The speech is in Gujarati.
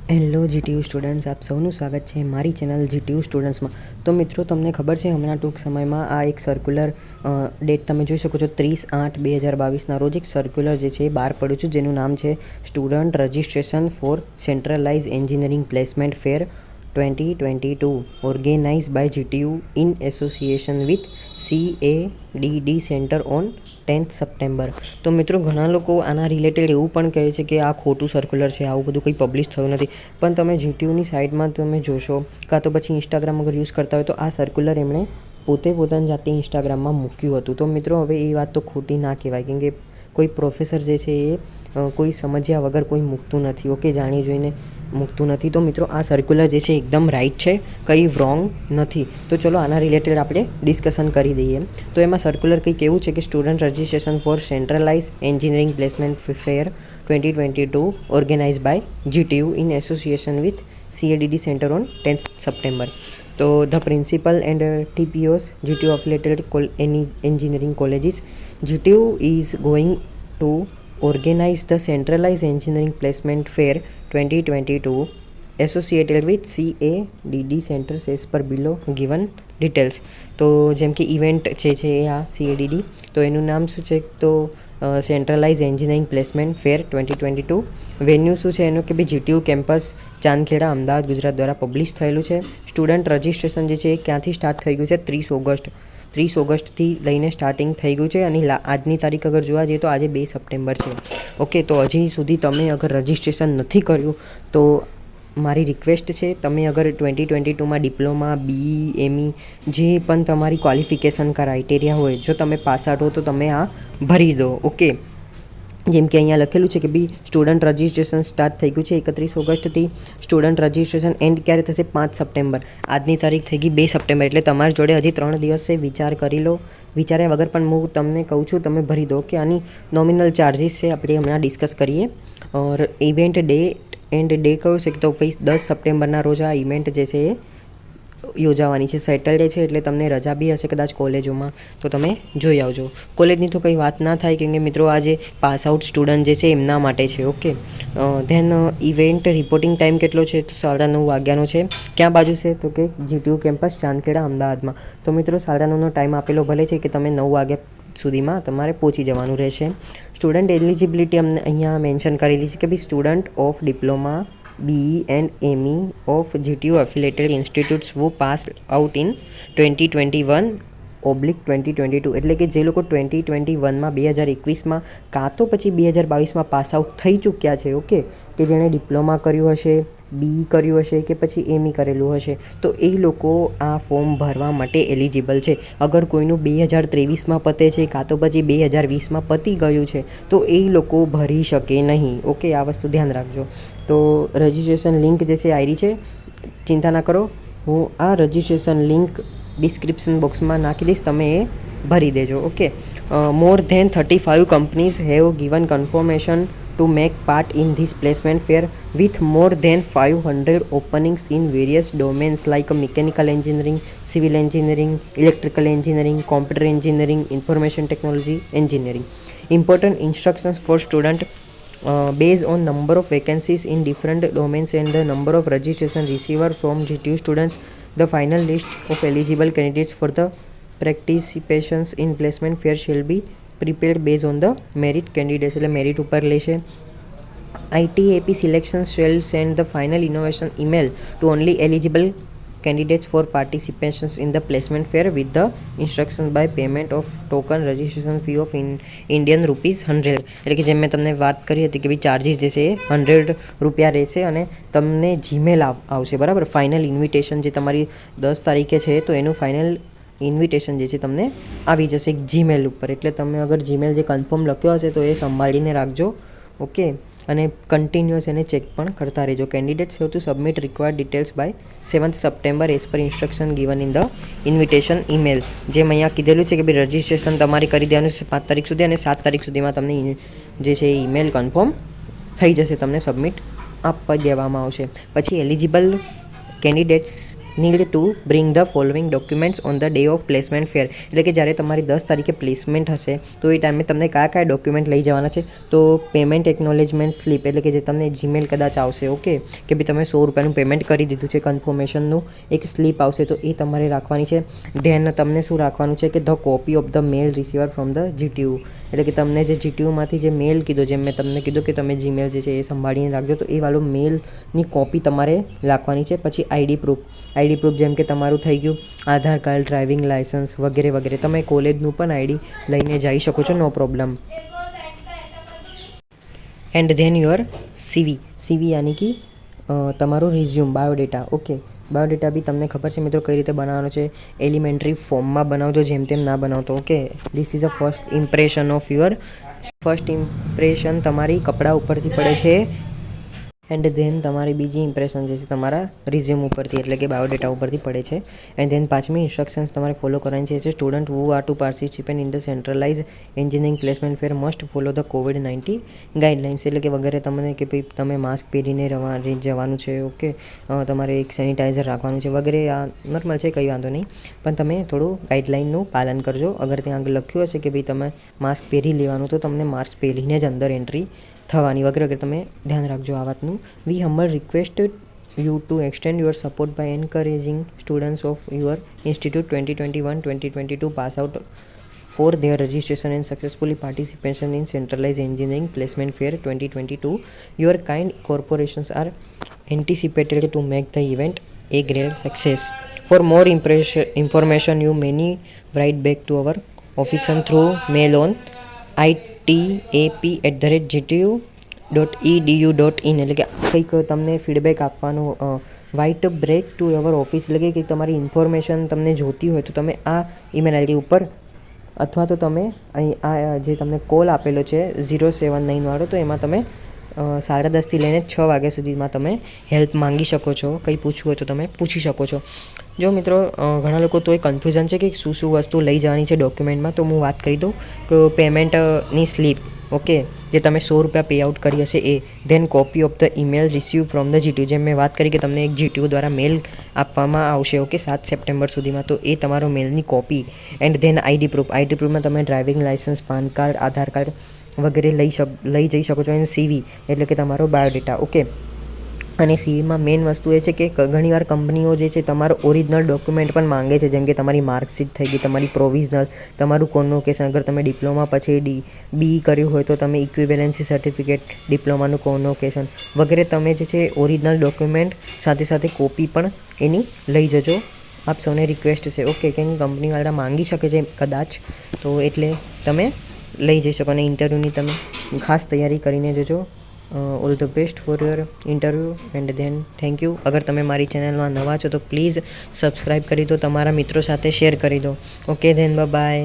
હેલો જીટીયુ સ્ટુડન્ટ્સ, આપ સૌનું સ્વાગત છે મારી ચેનલ જીટીયુ સ્ટુડન્ટ્સમાં. તો મિત્રો, તમને ખબર છે હમણાં ટૂંક સમયમાં આ એક સર્ક્યુલર ડેટ તમે જોઈ શકો છો 30/8/2022ના રોજ એક સર્ક્યુલર જે છે એ બહાર પડ્યું છે, જેનું નામ છે student registration for centralize engineering placement fair 2022 organize by GTU in association with CADD centre on 10th September. તો મિત્રો, ઘણા લોકો આના રિલેટેડ એવું પણ કહે છે કે આ ખોટું સર્ક્યુલર છે, આવું બધું કંઈ પબ્લિશ થયું નથી. પણ તમે જીટીયુની સાઇટમાં તમે જોશો, કાં તો પછી ઇન્સ્ટાગ્રામ અગર યુઝ કરતા હોય તો આ સર્ક્યુલર એમણે પોતાની જાતે ઇન્સ્ટાગ્રામમાં મૂક્યું હતું. તો મિત્રો, હવે એ વાત તો ખોટી ના કહેવાય, કેમ કે કોઈ પ્રોફેસર જે છે એ કોઈ સમજ્યા વગર કોઈ મૂકતું નથી, ઓકે, જાણી જોઈને મૂકતું નથી. તો મિત્રો, આ સર્ક્યુલર જે છે એકદમ રાઇટ છે, કંઈ રોંગ નથી. તો ચલો આના રિલેટેડ આપણે ડિસ્કશન કરી દઈએ. તો એમાં સર્ક્યુલર કંઈક એવું છે કે student registration for centralize engineering placement fair 2022 organize by GTU in association with CADD centre on 10th September. તો the principal and TPOs GTU affiliated engineering colleges, GTU is going to organize the centralized engineering placement fair 2022 associated with CADD centers as per below given details. તો જેમ કે ઇવેન્ટ છે આ CADD, તો એનું નામ શું છે? તો centralise engineering placement fair 2022. Venue શું છે એનું? કે ભાઈ જીટીયુ કેમ્પસ ચાંદખેડા, અમદાવાદ, ગુજરાત દ્વારા પબ્લિશ થયેલું છે. સ્ટુડન્ટ રજિસ્ટ્રેશન જે છે એ ક્યાંથી સ્ટાર્ટ થઈ ગયું છે? 30 ઓગસ્ટથી લઈને સ્ટાર્ટિંગ થઈ ગયું છે. અને આજની તારીખ અગર જોવા જઈએ તો આજે 2 સપ્ટેમ્બર છે, ઓકે. તો હજી સુધી તમે અગર રજિસ્ટ્રેશન નથી કર્યું તો મારી રિક્વેસ્ટ છે, તમે અગર 2022માં ડિપ્લોમા, BE, ME જે પણ તમારી ક્વોલિફિકેશન ક્રાઇટેરિયા હોય, જો તમે પાસ આઉટ હો તો તમે આ ભરી દો, ઓકે. જેમ કે અહીંયા લખેલું છે કે બી સ્ટુડન્ટ રજિસ્ટ્રેશન સ્ટાર્ટ થઈ ગયું છે 31 ઓગસ્ટથી. સ્ટુડન્ટ રજિસ્ટ્રેશન એન્ડ ક્યારે થશે? 5 સપ્ટેમ્બર. આજની તારીખ થઈ ગઈ 2 સપ્ટેમ્બર, એટલે તમારી જોડે હજી 3 દિવસ છે, વિચાર કરી લો. વિચાર્યા વગર પણ હું તમને કહું છું તમે ભરી દો, કે આની નોમિનલ ચાર્જિસ છે આપણે હમણાં ડિસ્કસ કરીએ. ઓર ઇવેન્ટ ડે કયો છે? તો પછી 10 સપ્ટેમ્બરના રોજ આ ઇવેન્ટ જે છે એ યોજાવાની છે. સેટરડે છે એટલે તમને રજા બી હશે કદાચ કોલેજોમાં, તો તમે જોઈ આવજો. કોલેજની તો કંઈ વાત ના થાય, કેમ કે મિત્રો આ જે પાસ આઉટ સ્ટુડન્ટ જે છે એમના માટે છે, okay. Then event reporting time કેટલો છે? તો 9:30 વાગ્યાનો છે. ક્યાં બાજુ છે? તો કે જીટીયુ કેમ્પસ ચાંદખેડા, અમદાવાદમાં. તો મિત્રો, 9:30નો ટાઈમ આપેલો ભલે છે કે તમે 9 વાગ્યા સુધીમાં તમારે પહોંચી જવાનું રહેશે. સ્ટુડન્ટ એલિજિબિલિટી અમને અહીંયા મેન્શન કરેલી છે કે ભાઈ student of diploma, BE and ME of GTU affiliated institutes who passed out in 2021/2022. એટલે કે જે લોકો 2021માં 2021માં કાં તો પછી 2022માં પાસ આઉટ થઈ ચૂક્યા છે, ઓકે, કે જેણે ડિપ્લોમા કર્યું હશે, BE કર્યું હશે કે પછી ME કરેલું હશે, તો એ લોકો આ ફોર્મ ભરવા માટે એલિજિબલ છે. અગર કોઈનું 2023માં પતે છે કાં તો પછી 2020માં પતી ગયું છે તો એ લોકો ભરી શકે નહીં, ઓકે. આ વસ્તુ ધ્યાન રાખજો. તો રજિસ્ટ્રેશન લિંક જે છે આઈડી છે, ચિંતા ના કરો, હું આ રજિસ્ટ્રેશન લિંક ડિસ્ક્રિપ્શન બોક્સમાં નાખી દઈશ, તમે એ ભરી દેજો, okay. More than 35 companies have given confirmation to make part in this placement fair with more than 500 openings in various domains like mechanical engineering, civil engineering, electrical engineering, computer engineering, information technology engineering. Important instructions for student based on number of vacancies in different domains and the number of registration receiver from GTU students, the final list of eligible candidates for the participations in placement fair shall be prepared based on the merit candidates. એટલે મેરિટ ઉપર લેશે. ITAP selection shall send the final innovation email to only eligible candidates for participations in the placement fair with the instructions by payment of token registration fee of Indian rupees 100. એટલે કે જેમ મેં તમને વાત કરી હતી કે ભાઈ ચાર્જિસ જે છે એ 100 રૂપિયા રહેશે અને તમને જીમેલ આવશે, બરાબર. ફાઇનલ ઇન્વિટેશન જે તમારી 10 તારીખે છે તો એનું ફાઇનલ ઇન્વિટેશન જે છે તમને આવી જશે એક જીમેલ ઉપર. એટલે તમે અગર જીમેલ જે કન્ફર્મ લખ્યો હશે તો એ સંભાળીને રાખજો, ઓકે. અને કન્ટિન્યુઅસ એને ચેક પણ કરતા રહેજો. Candidates have to submit required details by 7th September as per instruction given in the invitation email. જેમ અહીંયા કીધેલું છે કે ભાઈ રજિસ્ટ્રેશન તમારે કરી દેવાનું છે 5 તારીખ સુધી, અને 7 તારીખ સુધીમાં તમને જે છે ઈમેલ કન્ફર્મ થઈ જશે, તમને સબમિટ આપવા દેવામાં આવશે. પછી eligible candidates need to bring the following documents on the day of placement fair. એટલે કે જ્યારે તમારી 10 તારીખે પ્લેસમેન્ટ હશે તો એ ટાઈમે તમને કયા ડોક્યુમેન્ટ લઈ જવાના છે. તો પેમેન્ટ એકનોલેજમેન્ટ સ્લીપ એટલે કે જે તમને જીમેલ કદાચ આવશે, ઓકે, કે ભાઈ તમે 100 રૂપિયાનું પેમેન્ટ કરી દીધું છે, કન્ફર્મેશનનું એક સ્લીપ આવશે તો એ તમારે રાખવાની છે. ધેન તમને શું રાખવાનું છે કે the copy of the mail receiver from the GTU. એટલે કે તમને જે GTUમાંથી જે મેલ કીધો, જેમ મેં તમને કીધું કે તમે જીમેલ જે છે એ સંભાળીને રાખજો, તો એ વાળું મેલની કોપી તમારે રાખવાની છે. પછી આઈડી પ્રૂફ જેમ કે તમારું થઈ ગયું આધાર કાર્ડ, ડ્રાઇવિંગ લાઇસન્સ વગેરે વગેરે. તમે કોલેજનું પણ આઈડી લઈને જઈ શકો છો, no problem. And then your CV યાની કે તમારું રિઝ્યુમ, બાયોડેટા. ઓકે, બાયોડેટા બી તમને ખબર છે મિત્રો કઈ રીતે બનાવવાનો છે. એલિમેન્ટરી ફોર્મમાં બનાવજો, જેમ તેમ ના બનાવતો. Okay, this is a first impression તમારી કપડા ઉપરથી પડે છે. એન્ડ ધેન તમારી બીજી ઇમ્પ્રેશન જે છે તમારા રિઝ્યુમ ઉપરથી એટલે કે બાયોડેટા ઉપરથી પડે છે. એન્ડ ધેન પાંચમી ઇન્સ્ટ્રક્શન્સ તમારે ફોલો કરવાની છે. Student who are two participate in the centralise engineering placement fair must follow the COVID-19 guidelines. એટલે કે વગેરે તમને કે ભાઈ તમે માસ્ક પહેરીને જવાનું છે, ઓકે, તમારે એક સેનિટાઈઝર રાખવાનું છે વગેરે. આ નોર્મલ છે, કંઈ વાંધો નહીં, પણ તમે થોડું ગાઈડલાઇનનું પાલન કરજો. અગર ત્યાં આગળ લખ્યું હશે કે ભાઈ તમે માસ્ક પહેરી લેવાનું તો તમને માસ્ક પહેરીને જ અંદર એન્ટ્રી થવાની વગેરે વગેરે. તમે ધ્યાન રાખજો આ વાતનું. We humble request you to extend your support by encouraging students of your institute 2021-2022 pass out for their registration and successfully participation in centralized engineering placement fair 2022. Your kind corporations are anticipated to make the event a great success. For more information you may write back to our office through mail on itap@gtu.edu.in. એટલે કે કંઈક તમને ફીડબેક આપવાનું, white break to our office. એટલે કે તમારી ઇન્ફોર્મેશન તમને જોતી હોય તો તમે આ ઈમેલ આઈડી ઉપર અથવા તો તમે અહીં આ જે તમને કોલ આપેલો છે 079 વાળો, તો એમાં તમે 10:30થી લઈને 6 વાગ્યા સુધીમાં તમે હેલ્પ માંગી શકો છો. કંઈ પૂછવું હોય તો તમે પૂછી શકો છો. જો મિત્રો ઘણા લોકો તો એ કન્ફ્યુઝન છે કે શું વસ્તુ લઈ જવાની છે ડોક્યુમેન્ટમાં, તો હું વાત કરી દઉં કે પેમેન્ટની સ્લીપ, ઓકે, જે તમે 100 રૂપિયા પે આઉટ કરી હશે એ. Then copy of the email receive from the GTU, જેમ મેં વાત કરી કે તમને એક GTU દ્વારા મેલ આપવામાં આવશે, ઓકે, 7 સપ્ટેમ્બર સુધીમાં, તો એ તમારો મેલની કોપી. એન્ડ ધેન આઈડી પ્રૂફમાં તમે ડ્રાઇવિંગ લાઇસન્સ, પાન કાર્ડ, આધાર કાર્ડ વગેરે લઈ જઈ શકો છો. એન્ડ CV એટલે કે તમારો બાયોડેટા, ઓકે. અને CVમાં મેઇન વસ્તુ એ છે કે ઘણીવાર કંપનીઓ જે છે તમારો ઓરિજિનલ ડોક્યુમેન્ટ પણ માંગે છે, જેમ કે તમારી માર્કશીટ થઈ ગઈ, તમારી પ્રોવિઝનલ, તમારું કોન્વોકેશન. અગર તમે ડિપ્લોમા પછી BE કર્યું હોય તો તમે ઇક્વિવેલન્સી સર્ટિફિકેટ, ડિપ્લોમાનું કોન્વોકેશન વગેરે તમે જે છે ઓરિજિનલ ડોક્યુમેન્ટ સાથે સાથે કોપી પણ એની લઈ જજો. આપ સૌને રિક્વેસ્ટ છે, ઓકે, કેમ કંપનીવાળા માંગી શકે છે કદાચ, તો એટલે તમે લઈ જઈ શકો. અને ઇન્ટરવ્યૂની તમે ખાસ તૈયારી કરીને જજો. All the best for your interview. And then thank you. અગર તમે મારી ચેનલમાં નવા છો તો પ્લીઝ સબસ્ક્રાઈબ કરી દો, તમારા મિત્રો સાથે શેર કરી દો. Okay, than by.